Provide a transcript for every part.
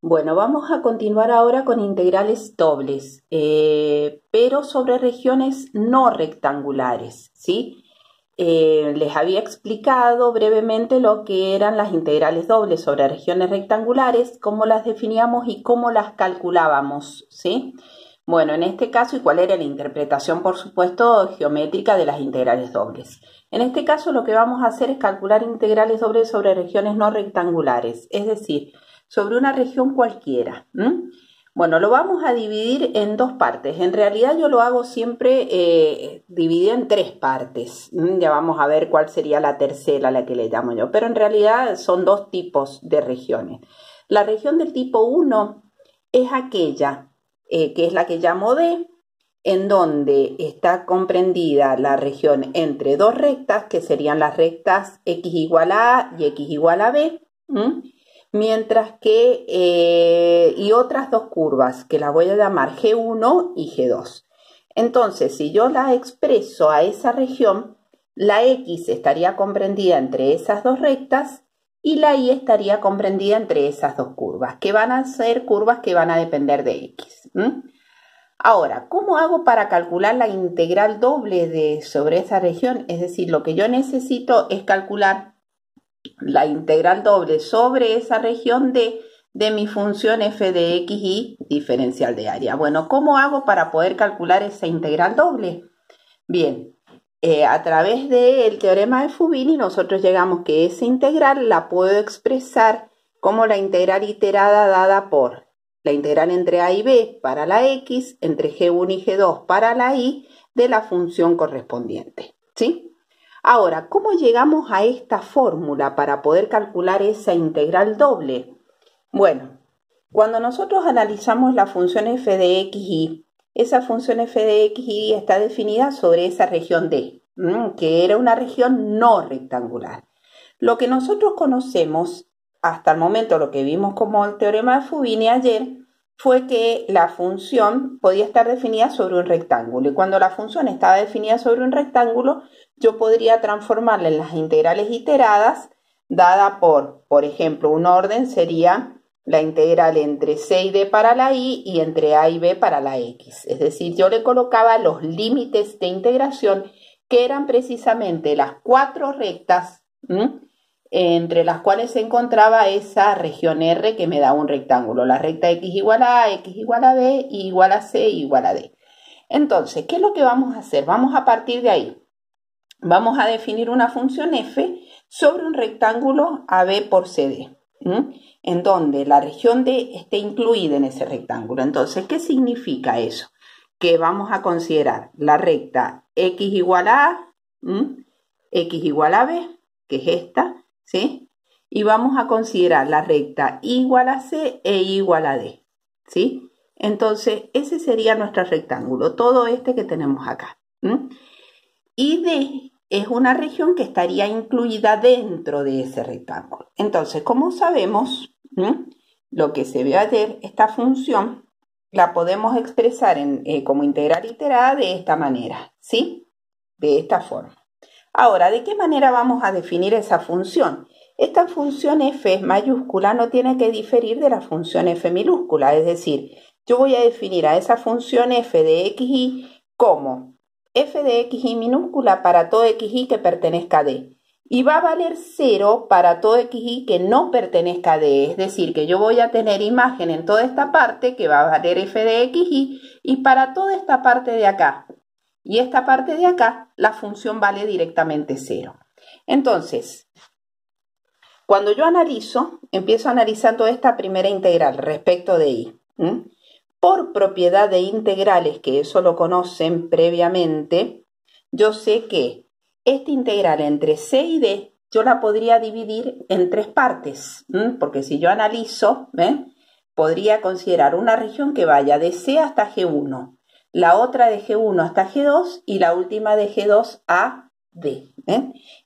Bueno, vamos a continuar ahora con integrales dobles, pero sobre regiones no rectangulares, ¿sí? Les había explicado brevemente lo que eran las integrales dobles sobre regiones rectangulares, cómo las definíamos y cómo las calculábamos, ¿sí? Bueno, en este caso, y cuál era la interpretación, por supuesto, geométrica de las integrales dobles. En este caso, lo que vamos a hacer es calcular integrales dobles sobre regiones no rectangulares, es decir, sobre una región cualquiera. Bueno, lo vamos a dividir en dos partes. En realidad yo lo hago siempre dividido en tres partes. Ya vamos a ver cuál sería la tercera, la que le llamo yo. Pero en realidad son dos tipos de regiones. La región del tipo 1 es aquella que es la que llamo D, en donde está comprendida la región entre dos rectas, que serían las rectas x igual a A y x igual a B, mientras que, y otras dos curvas, que las voy a llamar G1 y G2. Entonces, si yo la expreso a esa región, la X estaría comprendida entre esas dos rectas y la Y estaría comprendida entre esas dos curvas, que van a ser curvas que van a depender de X. Ahora, ¿cómo hago para calcular la integral doble sobre esa región? Es decir, lo que yo necesito es calcular la integral doble sobre esa región de mi función f de x y diferencial de área. Bueno, ¿cómo hago para poder calcular esa integral doble? Bien, a través del teorema de Fubini nosotros llegamos que esa integral la puedo expresar como la integral iterada dada por la integral entre a y b para la x, entre g1 y g2 para la y de la función correspondiente, ¿sí? Ahora, ¿cómo llegamos a esta fórmula para poder calcular esa integral doble? Bueno, cuando nosotros analizamos la función f de x y, esa función f de x y está definida sobre esa región D, que era una región no rectangular. Lo que nosotros conocemos hasta el momento, lo que vimos como el teorema de Fubini ayer, fue que la función podía estar definida sobre un rectángulo. Y cuando la función estaba definida sobre un rectángulo, yo podría transformarla en las integrales iteradas, dada por ejemplo, un orden sería la integral entre c y d para la y y entre a y b para la x. Es decir, yo le colocaba los límites de integración que eran precisamente las cuatro rectas entre las cuales se encontraba esa región R que me da un rectángulo. La recta x igual a x igual a b, y igual a c, igual a d. Entonces, ¿qué es lo que vamos a hacer? Vamos a partir de ahí. Vamos a definir una función f sobre un rectángulo AB por CD, en donde la región D esté incluida en ese rectángulo. Entonces, ¿qué significa eso? Que vamos a considerar la recta x igual a A, x igual a B, que es esta, ¿sí? Y vamos a considerar la recta y igual a C e y igual a D, ¿sí? Entonces, ese sería nuestro rectángulo, todo este que tenemos acá. Y D es una región que estaría incluida dentro de ese rectángulo. Entonces, como sabemos, lo que se ve ayer, esta función la podemos expresar como integral iterada de esta manera, ¿sí? De esta forma. Ahora, ¿de qué manera vamos a definir esa función? Esta función f mayúscula no tiene que diferir de la función f minúscula, es decir, yo voy a definir a esa función f de xy como f de xy minúscula para todo xy que pertenezca a D. Y va a valer 0 para todo xy que no pertenezca a D. Es decir, que yo voy a tener imagen en toda esta parte que va a valer f de xy y para toda esta parte de acá. Y esta parte de acá, la función vale directamente 0. Entonces, cuando yo analizo, empiezo analizando esta primera integral respecto de y. Por propiedad de integrales, que eso lo conocen previamente, yo sé que esta integral entre c y d, yo la podría dividir en tres partes, porque si yo analizo, podría considerar una región que vaya de c hasta g1, la otra de g1 hasta g2 y la última de g2 a d.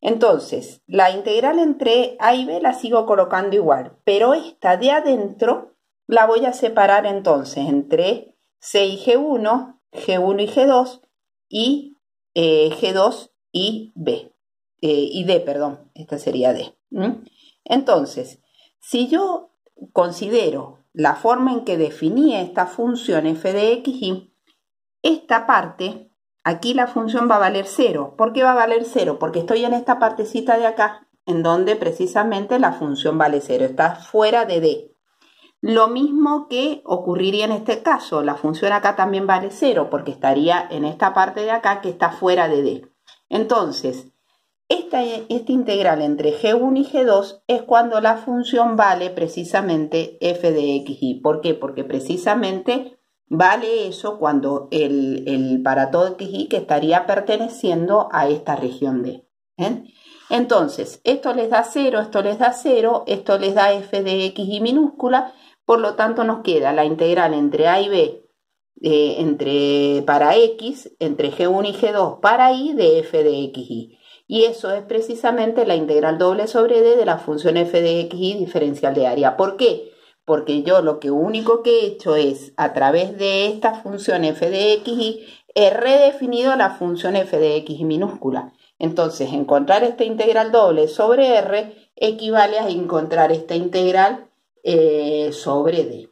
Entonces, la integral entre a y b la sigo colocando igual, pero esta de adentro la voy a separar entonces entre C y G1, G1 y G2 y G2 y B. Y D, perdón, esta sería D. Entonces, si yo considero la forma en que definí esta función f de x y esta parte, aquí la función va a valer 0. ¿Por qué va a valer 0? Porque estoy en esta partecita de acá, en donde precisamente la función vale 0, está fuera de D. Lo mismo que ocurriría en este caso, la función acá también vale 0, porque estaría en esta parte de acá que está fuera de D. Entonces, esta integral entre G1 y G2 es cuando la función vale precisamente f de xy. ¿Por qué? Porque precisamente vale eso cuando el para todo xy que estaría perteneciendo a esta región D. Entonces, esto les da 0, esto les da 0, esto les da f de xy minúscula, por lo tanto nos queda la integral entre a y b para x, entre G1 y G2 para y de f de xy. Y eso es precisamente la integral doble sobre d de la función f de xy diferencial de área. ¿Por qué? Porque yo lo único que he hecho es, a través de esta función f de xy, he redefinido la función f de xy minúscula. Entonces, encontrar esta integral doble sobre r equivale a encontrar esta integral sobre d.